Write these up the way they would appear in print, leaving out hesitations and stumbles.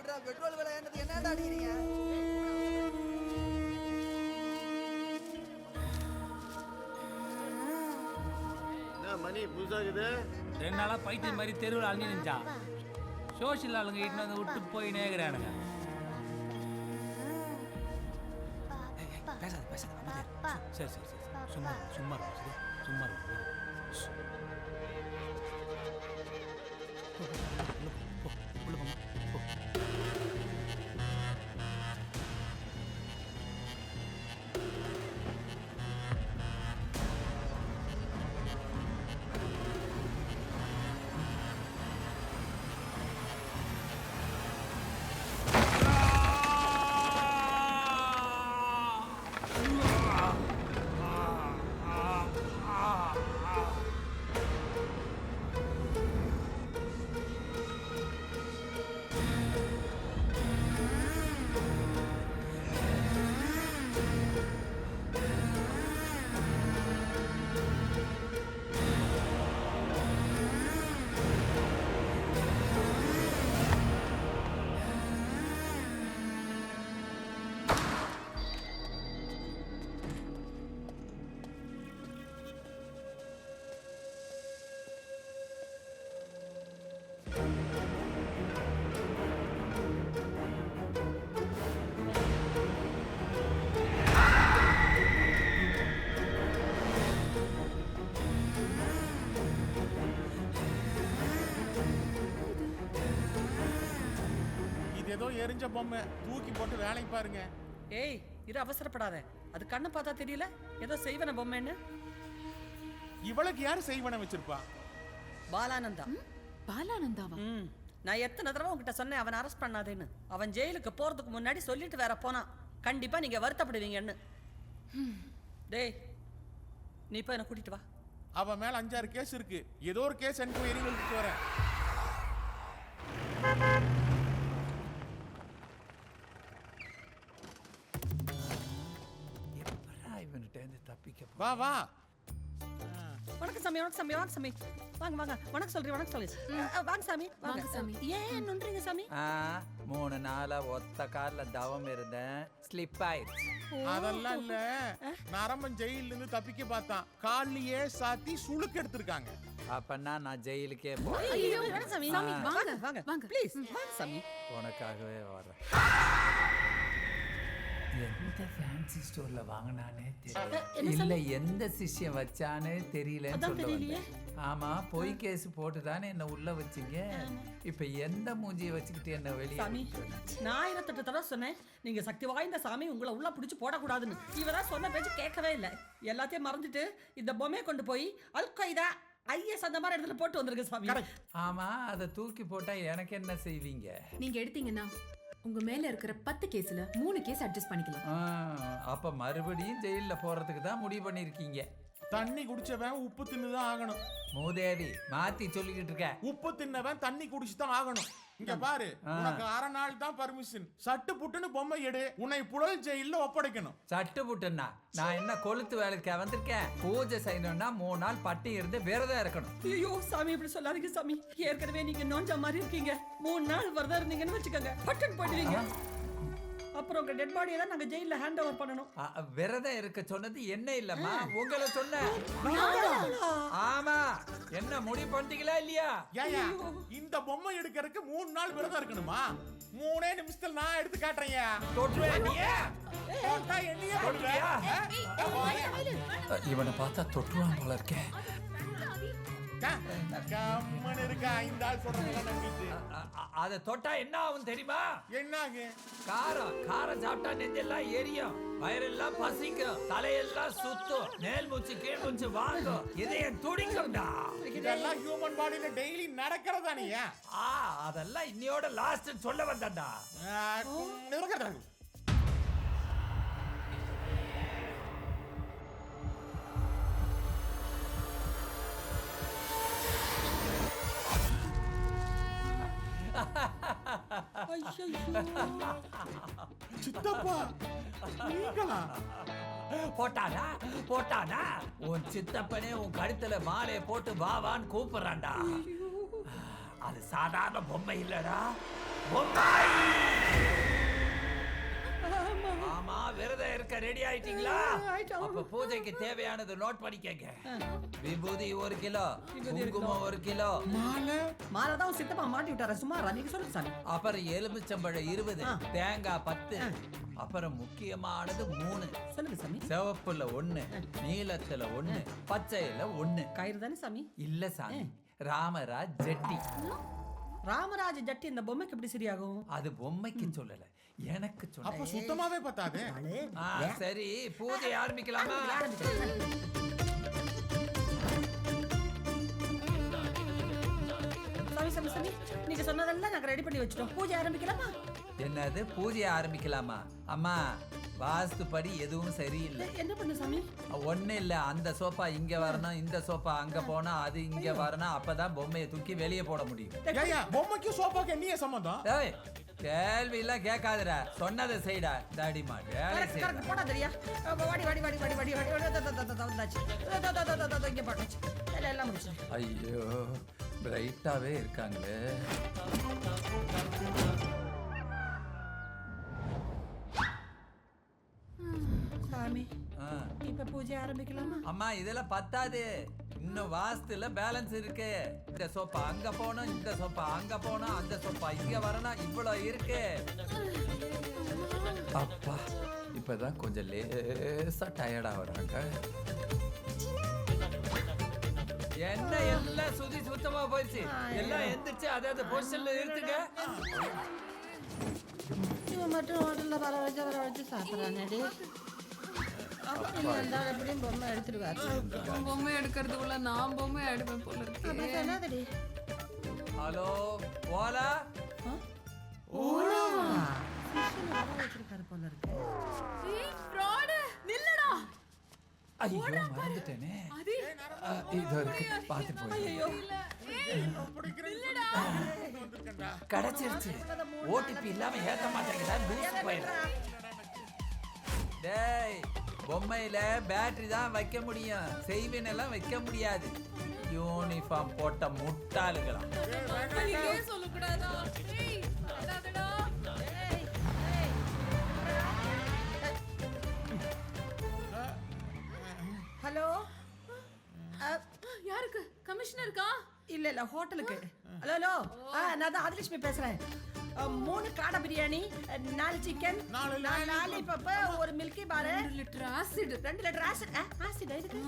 விடுறா, பெட்ரோல் விலை ஏன்னது என்னடா அடிக்கிறீங்க? என்ன மணி புதுசாகுது? 2 நாளா பைத்தியம் மாதிரி தெருவில் அழிஞ்சு நின்றா. சோசியல் ஆளுங்க இட்டு வந்து விட்டு போய் நேர்கிறானுங்க. பேசாத பேசாத அமைதியா. சரி சரி சரி சும்மா சும்மா சரி சும்மா ஏதோ எரிஞ்ச பொம்மை தூக்கி போட்டு வேலைக்கு பாருங்க. ஏய் இரு, அவசரப்படாத. அது கண்ணை பார்த்தா தெரியல ஏதோ செய்வன பொம்மைன்னு. இவளுக்கு யாரு செய்வன வச்சிருப்பா? பாலானந்தா. பாலானந்தாவா? நான் எத்தனை தடவை உங்ககிட்ட சொன்னேன் அவன் அரெஸ்ட் பண்ணாதேன்னு. அவன் ஜெயிலுக்கு போறதுக்கு முன்னாடி சொல்லிட்டு வேற போனான். கண்டிப்பா நீங்க வருத்தப்படுவீங்கன்னு. டேய் நீ இப்ப என்ன கூட்டிட்டு வா. அவன் மேல 5-6 கேஸ் இருக்கு. ஏதோ ஒரு கேஸ் என்கொயரி விட்டுட்டு வரேன். வா வா. வணக்கம் சாமி, வணக்கம் சாமி, வணக்கம் சாமி. வாங்க வாங்க. வணக்கம் சொல்றேன், வணக்கம் சொல்லி. வாங்க சாமி, வாங்க சாமி. ஏன் நொன்றீங்க சாமி? 3 நாளா ஒத்த கால்ல தவம் இருந்தேன், ஸ்லிப் ஆயிடுச்சு. அதெல்லாம் இல்ல, நரம்பன் ஜெயில இருந்து தப்பிக்க பார்த்தான், கால்லயே சாத்தி சுளுக்கு எடுத்திருக்காங்க. அப்பன்னா நான் ஜெயிலுக்கே ஐயோ வேணாம் சாமி. வாங்க வாங்க வாங்க ப்ளீஸ் வாங்க சாமி. உனக்காகவே வரேன். எந்த ஃபேன்சி ஸ்டோர்ல வாங்கினானே தெரியல, இல்ல எந்த சிஷ்யம் வச்சானே தெரியலன்னு சொல்லுவாங்க. ஆமா, பொய் கேஸ் போட்டு தானே என்ன உள்ள வச்சீங்க. இப்ப எந்த மூஞ்சியை வச்சுக்கிட்டு என்ன வெளியே? சாமி நான் 1008 தடவை சொன்னேன் நீங்க சக்தி வாய்ந்த சாமி, உங்களை உள்ள பிடிச்சு போடக்கூடாதுன்னு. இவதான் சொன்ன பேச்சு கேட்கவே இல்லை. எல்லாத்தையும் மறந்துட்டு இந்த பொம்மையை கொண்டு போய் அல்கைதா ஐஎஸ் அந்த மாதிரி இடத்துல போட்டு வந்திருக்கு சாமி. ஆமா, அதை தூக்கி போட்டா எனக்கு என்ன செய்வீங்க? நீங்க எடுத்தீங்கன்னா உங்க மேல இருக்கிற 10 கேஸ்ல 3 கேஸ் அட்ஜஸ்ட் பண்ணிக்கலாம். அப்ப மறுபடியும் ஜெயில போறதுக்கு தான் முடிவு பண்ணிருக்கீங்க. தண்ணி குடிச்சவன் உப்பு தின்னுதான் ஆகணும். மூதேவி மாத்தி சொல்லிக்கிட்டு இருக்க. உப்பு தின்னவன் தண்ணி குடிச்சுதான் ஆகணும். இங்க பாரு, உனக்கு 1/2 நாள் தான் பர்மிஷன். சட்டு புட்டுன்னு பொம்மை எடு, உன்னை புழல் ஜெயில ஒப்படைக்கணும். சட்டு புட்டுன்னா நான் என்ன கொளுத்து வேலைக்கு வந்திருக்கேன்? பூஜை செய்யணும்னா 3 நாள் பட்டி இருந்து விரதம் இருக்கணும். ஐயோ சாமி இப்படி சொல்லாதீங்க சாமி. ஏற்கனவே நீங்க நோஞ்ச மாதிரி இருக்கீங்க. 3 நாள் விரதம் இருந்தீங்கன்னு வச்சுக்கோங்க, பட்டன் போயிடுவீங்க. அப்புறம் உங்க டெட் பாடியை தான் நாங்க ஜெயில ஹேண்ட் ஓவர் பண்ணணும். விரதம் இருக்க சொன்னது என்ன இல்லம்மா, உங்களை சொன்ன. ஆமா, என்ன முடிவு பண்ணிட்டீங்களா இல்லையா? ஏயா இந்த பொம்மை எடுக்கிறதுக்கு 3 நாள் விரதம் இருக்கணுமா? 3 நிமிஷத்துல நான் எடுத்து காட்டுறேன். இவனை பார்த்தா தொற்றுவான் போல இருக்கேன். அத தொட்டா என்ன ஆகும் தெரியுமா? என்ன காரம் சாப்பிட்டா நெஞ்செல்லாம் எரியும், வயிறெல்லாம் பசிக்கும், தலையெல்லாம் சுத்தும், மேல் மூச்சு கீழ் மூச்சு வாங்கும், இதயம் துடிக்கும்டா. இதெல்லாம் ஹியூமன் பாடியில டெய்லி நடக்கிறதா? நீ அதெல்லாம் இன்னையோட லாஸ்ட் சொல்ல வந்தா. சித்தப்பா நீங்களா? போட்டானா போட்டானா? உன் சித்தப்பனே உன் கழுத்துல மாலையை போட்டு வாவான்னு கூப்பிடுறான்டா. அது சாதாரண பொம்மை இல்லடா, பொம்மை. பார்க்க ரெடி ஆயிட்டீங்களா? ஆயிட்டோம். அப்ப பூஜைக்கு தேவையானது நோட் பண்ணிக்கங்க. விபூதி 1 கிலோ, குங்குமம் 1 கிலோ, மாலை தான் சித்தப்பா மாட்டி விட்டார. சுமாரா நீங்க சொல்லுங்க சாமி. அப்புறம் எலுமிச்சம்பழம் 20, தேங்காய் 10, அப்புறம் முக்கியமானது 3. சொல்லுங்க சாமி. சிவப்புல 1, நீலத்துல 1, பச்சையில 1. கயிறு தானே சாமி? இல்ல சாமி, ராமராஜ் ஜெட்டி. ராமராஜ ஜட்டி இந்த பொம்மைக்கு எப்படி சரியாகும்? அது பொம்மைக்கு சொல்லல, எனக்கு அப்ப சொல்ல. சுத்தமாவே பத்தாது. சரி, பூஜை ஆரம்பிக்கலாமா? சாமி சாமி சாமி நீங்க சொன்னதெல்லாம் நாங்க ரெடி பண்ணி வச்சிட்டோம். பூஜை ஆரம்பிக்கலாமா? என்னது, பூஜை ஆரம்பிக்கலாமா? அம்மா, வாஸ்துப்படி எதுவும் சரியில்லை. என்ன பண்ணு சாமி? ஒண்ணு இல்ல, அந்த சோஃபா இங்க வரணும், இந்த சோஃபா அங்க போனா, அது இங்க வரணும். அப்பதான் பொம்மையை தூக்கி வெளியே போட முடியும். ஏய்யா, பொம்மைக்கு சோஃபாக்கு என்ன சம்பந்தம்? ஏய், கேள்வி எல்லாம் கேட்காதடா, சொன்னதை செய்டா. தாடிமா வேலை செய்யற. கரெக்ட் போடா தெரியா? வாடி வாடி வாடி வாடி வாடி வாடி வந்தாச்சு. இங்க போட்டாச்சு. எல்லாம் முடிச்சு. ஐயோ, பிரைட்டாவே இருக்காங்களே. சாமி ஆ. இப்ப பூஜை ஆரம்பிக்கலாமா? அம்மா, இதெல்லாம் பத்தாது, இன்னும் வாஸ்துல பேலன்ஸ் இருக்கு. இந்த சோப்பா அங்க போகணும், இந்த சோப்பா அங்க போகணும், அந்த சோப்பா இங்க வரணும், இவ்வளவு இருக்கு. அப்பா, இப்பதான் கொஞ்சம் லேசா டயர்டா வராங்க. என்ன எல்லாம் சுதி சுத்தமா போயிடுச்சு. எல்லாம் எந்திரிச்சு அதாவது பொசிஷன்ல இருக்குங்க. இவன் மட்டும் ஹோட்டல்ல வர வச்சு சாப்பிட்றானடி. எப்படியும் பொம்மை எடுத்துருவாரு. பொம்மை எடுக்கிறதுக்குள்ள நான் பொம்மை எடுப்பேன் போல இருக்கு. ஹலோ, ஓலா. வச்சிருக்காரு போல இருக்கு. ஐயோ, மறந்துட்டேனே. இதோ இருக்கு, பாத்து போய். கிடைச்சிருச்சு. ஓடிபி இல்லாம ஏத்த மாட்டேங்குதா? லூஸ் போயிடும். டேய், பொம்மையில பேட்டரி தான் வைக்க முடியும், செய்வின் எல்லாம் வைக்க முடியாது. யூனிஃபார்ம் போட்ட முட்டாளுகளா. ஹலோ, யாருக்கு? கமிஷனருக்கா? இல்ல இல்ல ஹோட்டலுக்கு. ஹலோ ஹலோ, நான் தான் ஆதிலட்சுமி பேசுறேன். 3 காடை பிரியாணி, 4 சிக்கன், 4 லாலிபப், 1 மில்கி பார், 2 litre acid. 2 litre acid. Acid எதுக்கு?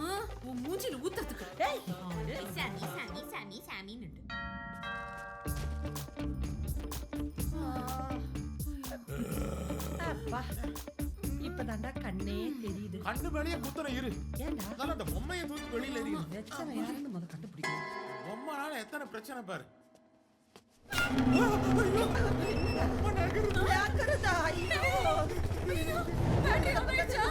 உன் மூஞ்சில ஊத்துறதுக்கு. ஏய், அப்பா, இப்பதான்டா கண்ணே தெரியுது. கண்ணு மேலேயே குத்துற இரு. ஏண்டா? அதனால அந்த பொம்மையை தூக்கி வெளியில எறியும். பிரச்சனை யாருன்னு முத கண்டுபிடிக்கணும். பொம்மைனால எத்தனை பிரச்சனை பாரு. யாருக்குதா? ஐயோ, பேட்டரி ஆஃப் ஆயிடுச்சா?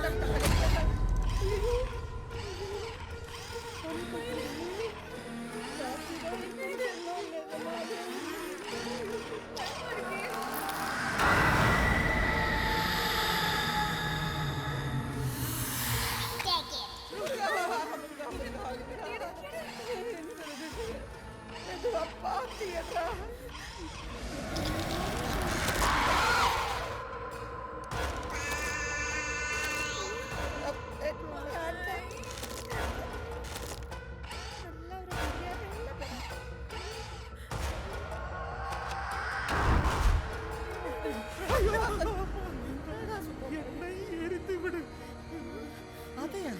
அப்பா தியேட்டரா. என்னை எரித்து விடு. அதையா?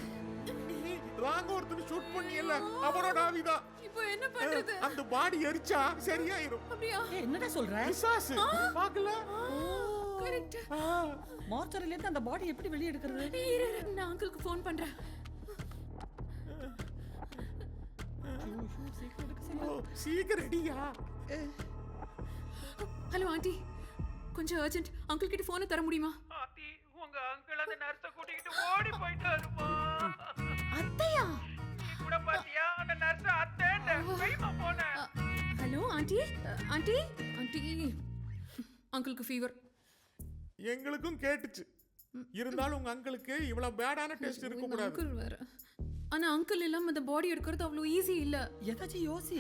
நீ ராங்க ஒருத்தனை ஷூட் பண்ணியல்ல, அவனோட ஆவிதான். இப்போ என்ன பண்றது? அந்த பாடி எரிச்சா சரியாயிரும். அப்படியா? என்னடா சொல்ற? பிசாசு பாக்கல. கரெக்ட். மார்ச்சரில இருந்து அந்த பாடி எப்படி வெளிய எடுக்கிறது? நான் அங்கிளுக்கு ஃபோன் பண்றேன். சீக்கிரம் ரெடியா? ஹலோ ஆண்டி, கொஞ்சம் அர்ஜென்ட். அங்கிள் கிட்ட போனை தர முடியுமா? ஆத்தி, உங்க அங்கிள் அந்த நர்ஸை கூட்டிக்கிட்டு ஓடி போயிட்டாருமா. அத்தையா? நீ கூட பாத்தியா அந்த நர்ஸ் அத்தைன்னு கைமா போன. ஹலோ ஆண்டி, ஆண்டி, ஆண்டி, அங்கிளுக்கு ஃபீவர். எங்களுக்கும் கேட்டுச்சு. இருந்தாலும் உங்க அங்கிளுக்கு இவ்வளவு பேடான டெஸ்ட் இருக்க கூடாது. அங்கிள் வேற. ஆனா அங்கிள் இல்லாம அந்த பாடி எடுக்கிறது அவ்வளவு ஈஸி இல்ல. ஏதாச்சும் யோசி.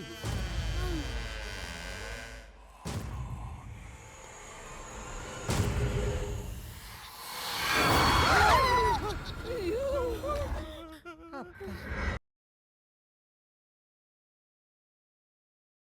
அப்பா